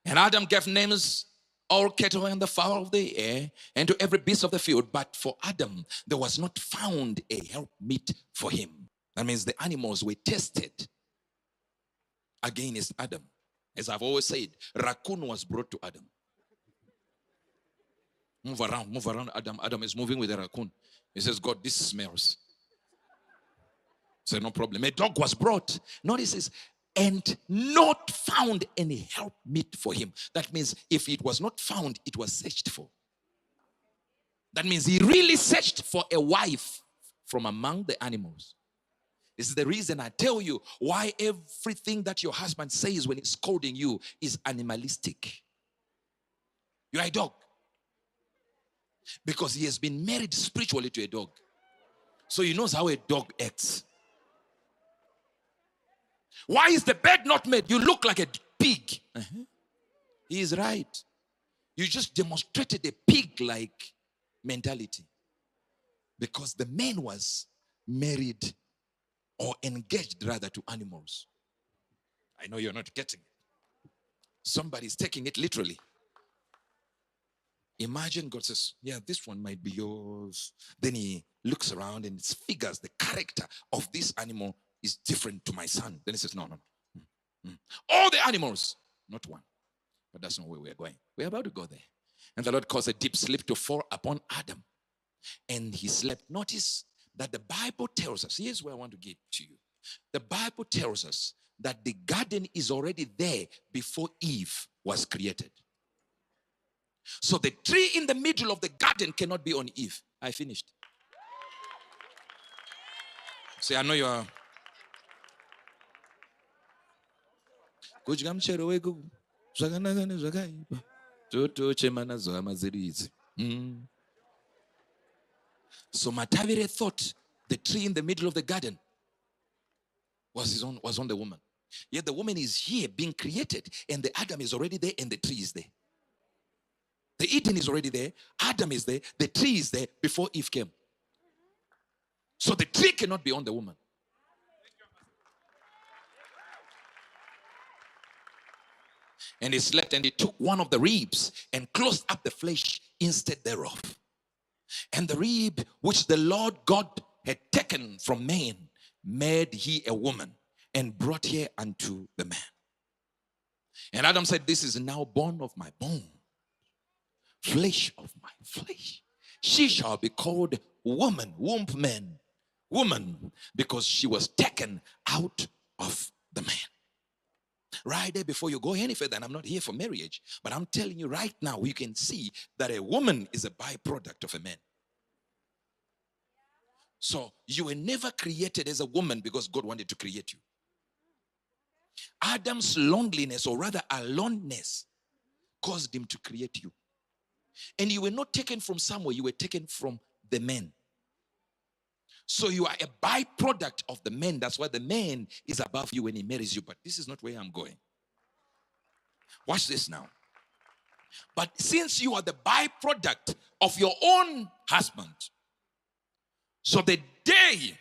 And Adam gave names all cattle and the fowl of the air, and to every beast of the field. But for Adam, there was not found a helpmeet for him. That means the animals were tested against Adam. As I've always said, raccoon was brought to Adam. Move around, Adam. Adam is moving with a raccoon. He says, God, this smells. So no problem. A dog was brought. Notice, and not found any helpmeet for him. That means if it was not found, it was searched for. That means he really searched for a wife from among the animals. This is the reason I tell you why everything that your husband says when he's scolding you is animalistic. You're a dog. Because he has been married spiritually to a dog. So he knows how a dog acts. Why is the bed not made? You look like a pig. He is right. You just demonstrated a pig-like mentality. Because the man was married or engaged rather to animals. I know you're not getting it. Somebody's taking it literally. Imagine God says, yeah, this one might be yours. Then he looks around and figures the character of this animal is different to my son. Then he says, no. All the animals, not one. But that's not where we're going. We're about to go there. And the Lord caused a deep sleep to fall upon Adam. And he slept. Notice that the Bible tells us, here's where I want to get to you. The Bible tells us that the garden is already there before Eve was created. So the tree in the middle of the garden cannot be on Eve. I finished. See, I know you are. So Matavire thought the tree in the middle of the garden was on the woman. Yet the woman is here being created, and the Adam is already there, and the tree is there. The Eden is already there. Adam is there. The tree is there before Eve came. So the tree cannot be on the woman. And he slept, and he took one of the ribs and closed up the flesh instead thereof. And the rib which the Lord God had taken from man made he a woman and brought her unto the man. And Adam said, this is now bone of my bone, flesh of my flesh. She shall be called woman, woman, because she was taken out of the man. Right there before you go any further, and I'm not here for marriage, but I'm telling you right now, you can see that a woman is a byproduct of a man. So you were never created as a woman because God wanted to create you. Adam's loneliness, or rather aloneness, caused him to create you. And you were not taken from somewhere, you were taken from the man. So you are a byproduct of the man. That's why the man is above you when he marries you. But this is not where I'm going. Watch this now. But since you are the byproduct of your own husband, so the day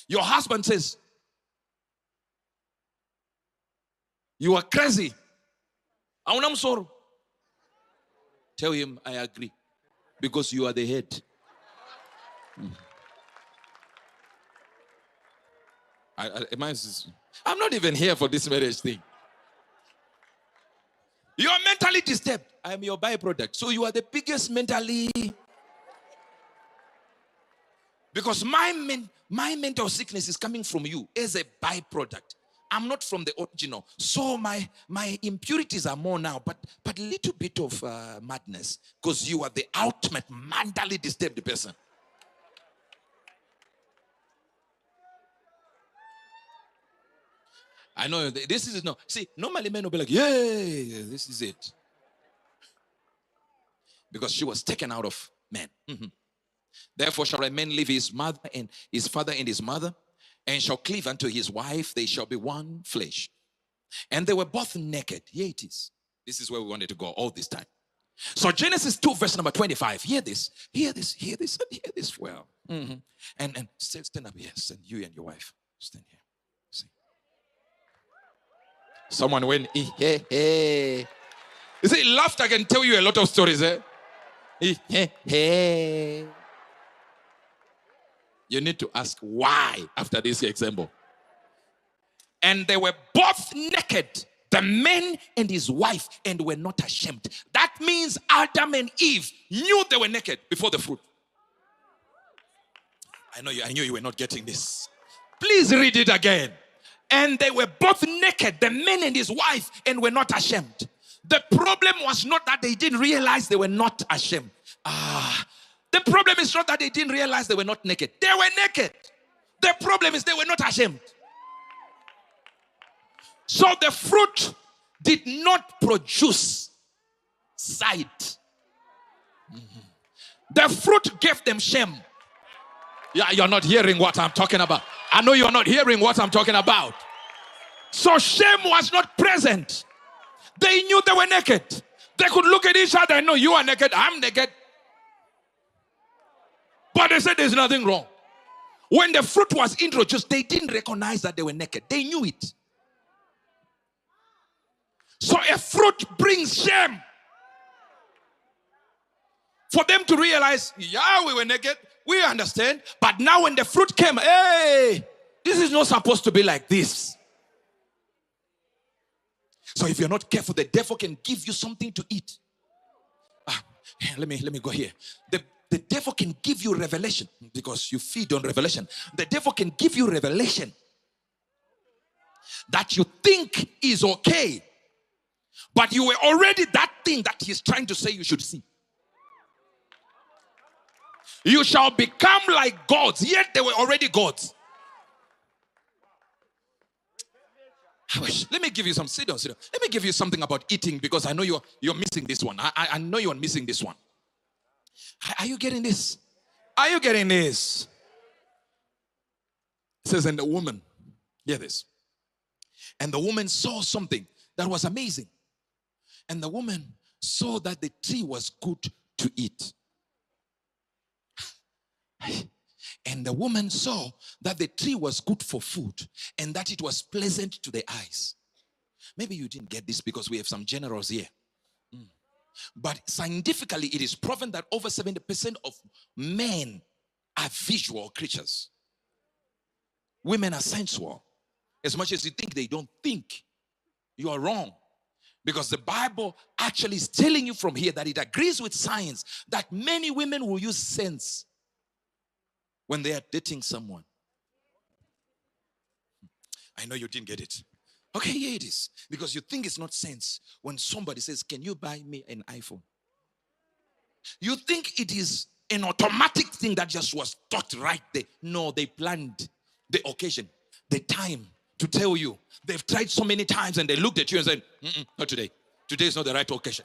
your husband says, you are crazy, I'm sorry, tell him, I agree, because you are the head. I'm not even here for this marriage thing. You are mentally disturbed. I am your byproduct. So you are the biggest mentally. Because my mental sickness is coming from you as a byproduct. I'm not from the original. So my impurities are more now, but a little bit of madness. Because you are the ultimate mentally disturbed person. I know this is no. See, normally men will be like, yeah, this is it. Because she was taken out of man. Therefore shall a man leave his mother and his father and his mother, and shall cleave unto his wife. They shall be one flesh. And they were both naked. Here it is. This is where we wanted to go all this time. So Genesis 2 verse number 25. Hear this well. And stand up here. Stand, you and your wife. Stand here. See. Someone went, hey, hey. You see, laughter can tell you a lot of stories, eh? Hey. You need to ask why after this example. And they were both naked, the man and his wife, and were not ashamed. That means Adam and Eve knew they were naked before the fruit. I knew you were not getting this. Please read it again. And they were both naked, the man and his wife, and were not ashamed. The problem was not that they didn't realize they were not ashamed. The problem is not that they didn't realize they were not naked. They were naked. The problem is they were not ashamed. So the fruit did not produce sight. The fruit gave them shame. Yeah, you're not hearing what I'm talking about. I know you're not hearing what I'm talking about. So shame was not present. They knew they were naked. They could look at each other and know, you are naked, I'm naked. But they said there's nothing wrong. When the fruit was introduced, they didn't recognize that they were naked. They knew it. So a fruit brings shame. For them to realize, yeah, we were naked, we understand. But now when the fruit came, hey, this is not supposed to be like this. So if you're not careful, the devil can give you something to eat. Let me go here. The devil can give you revelation because you feed on revelation. The devil can give you revelation that you think is okay, but you were already that thing that he's trying to say you should see. You shall become like gods, yet they were already gods. Let me give you some. Sit down. Let me give you something about eating because I know you're missing this one. I know you're missing this one. Are you getting this? Are you getting this? It says, and the woman, hear this. And the woman saw something that was amazing. And the woman saw that the tree was good to eat. And the woman saw that the tree was good for food and that it was pleasant to the eyes. Maybe you didn't get this because we have some generals here. But scientifically, it is proven that over 70% of men are visual creatures. Women are sensual. As much as you think they don't think, you are wrong. Because the Bible actually is telling you from here that it agrees with science that many women will use sense when they are dating someone. I know you didn't get it. Okay, here it is. Because you think it's not sense when somebody says, can you buy me an iPhone? You think it is an automatic thing that just was taught right there. No, they planned the occasion, the time to tell you. They've tried so many times and they looked at you and said, not today. Today is not the right occasion.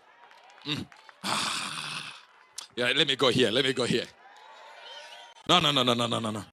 Yeah, let me go here. No.